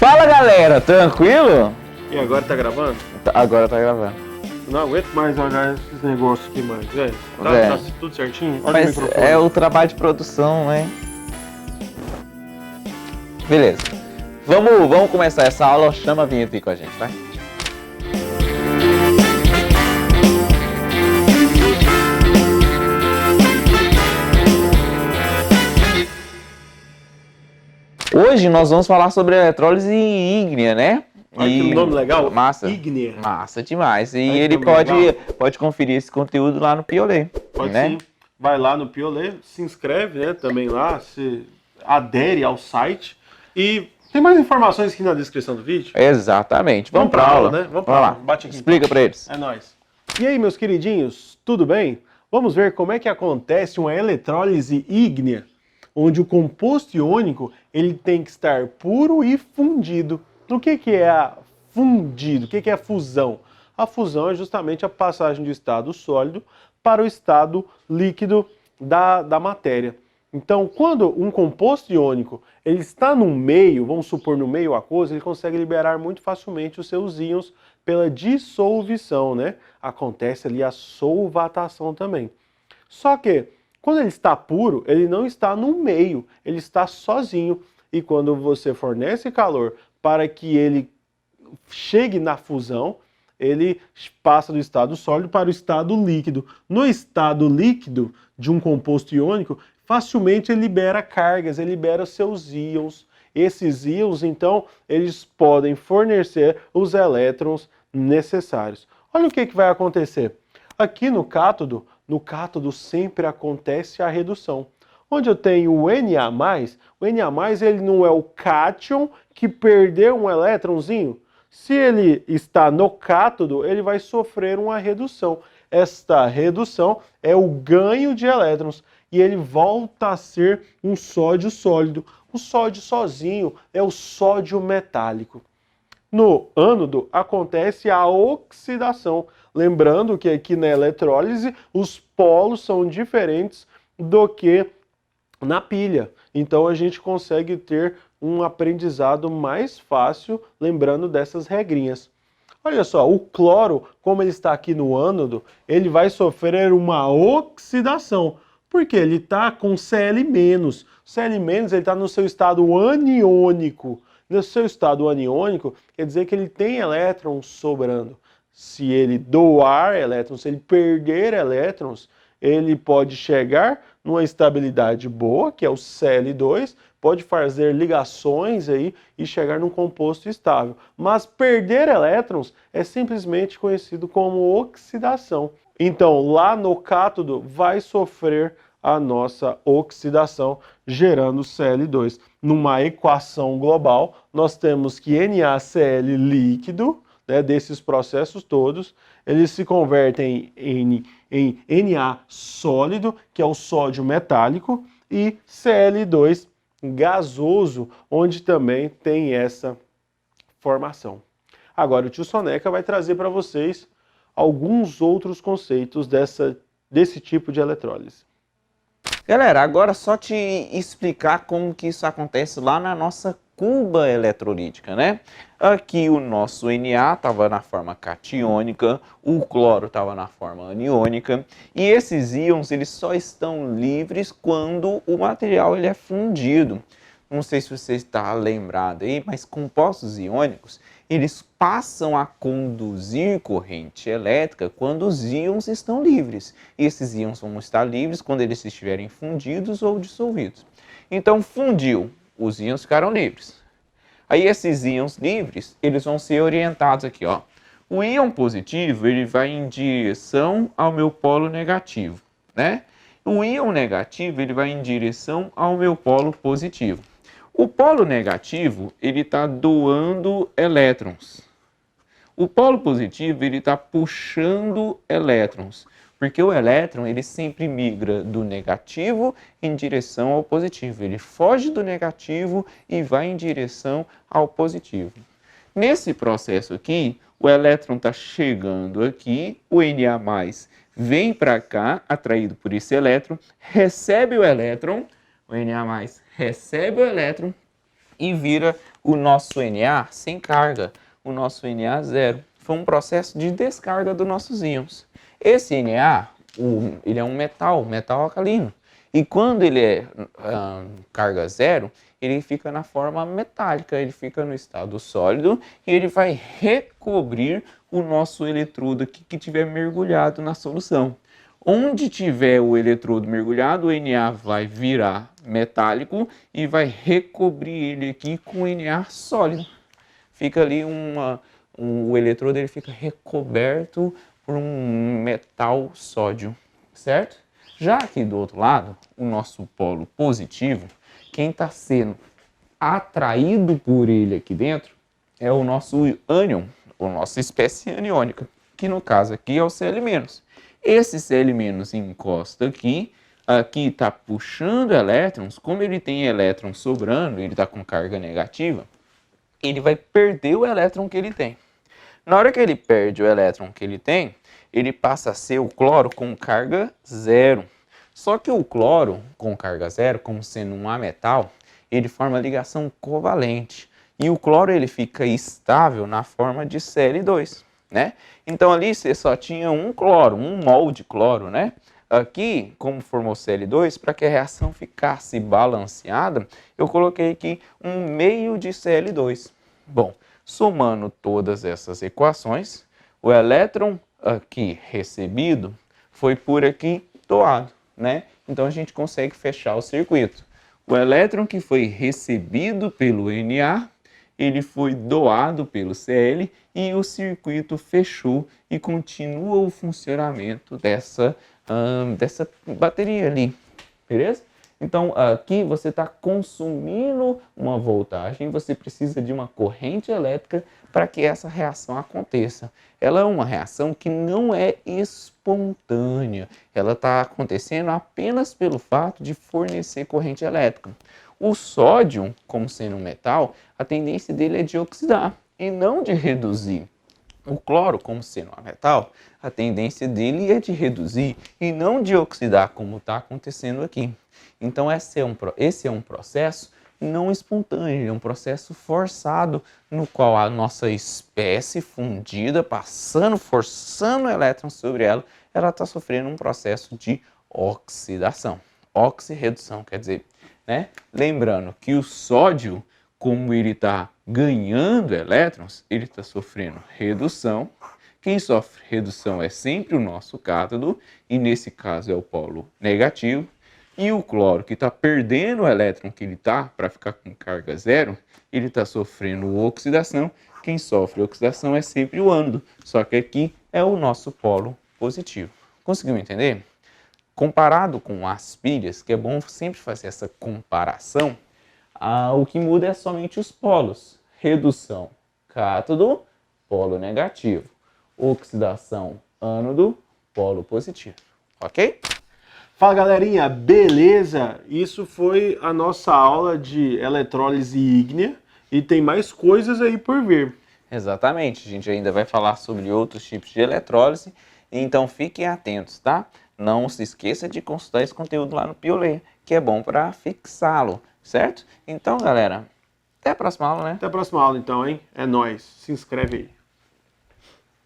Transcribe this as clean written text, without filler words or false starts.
Fala galera, tranquilo? E agora tá gravando? Agora tá gravando. Não aguento mais olhar esses negócios aqui mais, velho. Tá tudo certinho? Olha Mas o microfone. é o trabalho de produção, né? Beleza. Vamos começar essa aula. Chama a vinheta aí com a gente, vai? Hoje nós vamos falar sobre elettrólise ígnea, né? Olha que nome legal. Massa. Ígnea. Massa demais. E Olha que ele nome pode conferir esse conteúdo lá no Piolê. Pode né? sim. Vai lá no Piolê, se inscreve, né? Também lá, se adere ao site. E tem mais informações aqui na descrição do vídeo. Exatamente. Vamos pra aula, né? Vamos pra lá. aula. Bate aqui. Explica pra eles. É nóis. E aí, meus queridinhos, tudo bem? Vamos ver como é que acontece uma eletrólise ígnea, onde o composto iônico ele tem que estar puro e fundido. O que é a fundido? O que é a fusão? A fusão é justamente a passagem do estado sólido para o estado líquido da matéria. Então, quando um composto iônico ele está no meio, vamos supor no meio aquoso, ele consegue liberar muito facilmente os seus íons pela dissolução, né? Acontece ali a solvatação também. Só que, quando ele está puro, ele não está no meio, ele está sozinho. E quando você fornece calor para que ele chegue na fusão, ele passa do estado sólido para o estado líquido. No estado líquido de um composto iônico, facilmente ele libera cargas, ele libera seus íons. Esses íons, então, eles podem fornecer os elétrons necessários. Olha o que vai acontecer. Aqui no cátodo sempre acontece a redução. Onde eu tenho o Na+, o Na+, ele não é o cátion que perdeu um elétronzinho. Se ele está no cátodo, ele vai sofrer uma redução. Esta redução é o ganho de elétrons e ele volta a ser um sódio sólido. O sódio sozinho é o sódio metálico. No ânodo acontece a oxidação. Lembrando que aqui na eletrólise os polos são diferentes do que na pilha. Então a gente consegue ter um aprendizado mais fácil lembrando dessas regrinhas. Olha só, o cloro, como ele está aqui no ânodo, ele vai sofrer uma oxidação. Porque ele está com Cl-. O Cl- ele está no seu estado aniônico. No seu estado aniônico, quer dizer que ele tem elétrons sobrando. Se ele doar elétrons, se ele perder elétrons, ele pode chegar numa estabilidade boa, que é o Cl2, pode fazer ligações aí e chegar num composto estável. Mas perder elétrons é simplesmente conhecido como oxidação. Então, lá no cátodo vai sofrer a nossa oxidação, gerando Cl2. Numa equação global, nós temos que NaCl líquido, né, desses processos todos, eles se convertem em Na sólido, que é o sódio metálico, e Cl2 gasoso, onde também tem essa formação. Agora o tio Soneca vai trazer para vocês alguns outros conceitos desse tipo de eletrólise. Galera, agora só te explicar como que isso acontece lá na nossa cuba eletrolítica, né? Aqui o nosso Na estava na forma catiônica, o cloro estava na forma aniônica, e esses íons eles só estão livres quando o material ele é fundido. Não sei se você está lembrado aí, mas compostos iônicos, eles passam a conduzir corrente elétrica quando os íons estão livres. E esses íons vão estar livres quando eles estiverem fundidos ou dissolvidos. Então, fundiu, os íons ficaram livres. Aí esses íons livres, eles vão ser orientados aqui, ó. O íon positivo, ele vai em direção ao meu polo negativo, né? O íon negativo, ele vai em direção ao meu polo positivo. O polo negativo, ele está doando elétrons. O polo positivo, ele está puxando elétrons. Porque o elétron, ele sempre migra do negativo em direção ao positivo. Ele foge do negativo e vai em direção ao positivo. Nesse processo aqui, o elétron está chegando aqui, o Na+, vem para cá, atraído por esse elétron, recebe o elétron, o Na+, recebe o elétron e vira o nosso Na sem carga, o nosso Na zero. Foi um processo de descarga dos nossos íons. Esse Na, ele é um metal alcalino. E quando ele é carga zero, ele fica na forma metálica, ele fica no estado sólido e ele vai recobrir o nosso eletrodo aqui que tiver mergulhado na solução. Onde tiver o eletrodo mergulhado, o Na vai virar metálico e vai recobrir ele aqui com Na sólido. Fica ali o eletrodo ele fica recoberto por um metal sódio, certo? Já aqui do outro lado, o nosso polo positivo, quem está sendo atraído por ele aqui dentro é o nosso ânion, a nossa espécie aniônica, que no caso aqui é o Cl-. Esse Cl- encosta aqui está puxando elétrons, como ele tem elétrons sobrando, ele está com carga negativa, ele vai perder o elétron que ele tem. Na hora que ele perde o elétron que ele tem, ele passa a ser o cloro com carga zero. Só que o cloro com carga zero, como sendo um ametal, ele forma ligação covalente. E o cloro ele fica estável na forma de Cl2, né? Então ali você só tinha um cloro, um mol de cloro, né? Aqui, como formou Cl2, para que a reação ficasse balanceada, eu coloquei aqui um meio de Cl2. Bom, somando todas essas equações, o elétron aqui recebido foi por aqui doado, né? Então a gente consegue fechar o circuito. O elétron que foi recebido pelo Na, ele foi doado pelo Cl e o circuito fechou e continua o funcionamento dessa bateria ali, beleza? Então aqui você está consumindo uma voltagem, você precisa de uma corrente elétrica para que essa reação aconteça. Ela é uma reação que não é espontânea, ela está acontecendo apenas pelo fato de fornecer corrente elétrica. O sódio, como sendo um metal, a tendência dele é de oxidar e não de reduzir. O cloro, como sendo um metal, a tendência dele é de reduzir e não de oxidar, como está acontecendo aqui. Então esse é um processo não espontâneo, é um processo forçado, no qual a nossa espécie fundida, forçando elétrons sobre ela, ela está sofrendo um processo de oxidação. Oxirredução, quer dizer, né? Lembrando que o sódio, como ele está ganhando elétrons, ele está sofrendo redução. Quem sofre redução é sempre o nosso cátodo, e nesse caso é o polo negativo. E o cloro, que está perdendo o elétron que ele está, para ficar com carga zero, ele está sofrendo oxidação. Quem sofre oxidação é sempre o ânodo, só que aqui é o nosso polo positivo. Conseguiu entender? Comparado com as pilhas, que é bom sempre fazer essa comparação, o que muda é somente os polos. Redução, cátodo, polo negativo. Oxidação, ânodo, polo positivo. Ok? Fala galerinha, beleza? Isso foi a nossa aula de eletrólise ígnea e tem mais coisas aí por vir. Exatamente, a gente ainda vai falar sobre outros tipos de eletrólise, então fiquem atentos, tá? Não se esqueça de consultar esse conteúdo lá no Piolê, que é bom para fixá-lo, certo? Então galera, até a próxima aula, né? Até a próxima aula então, hein? É nóis, se inscreve aí.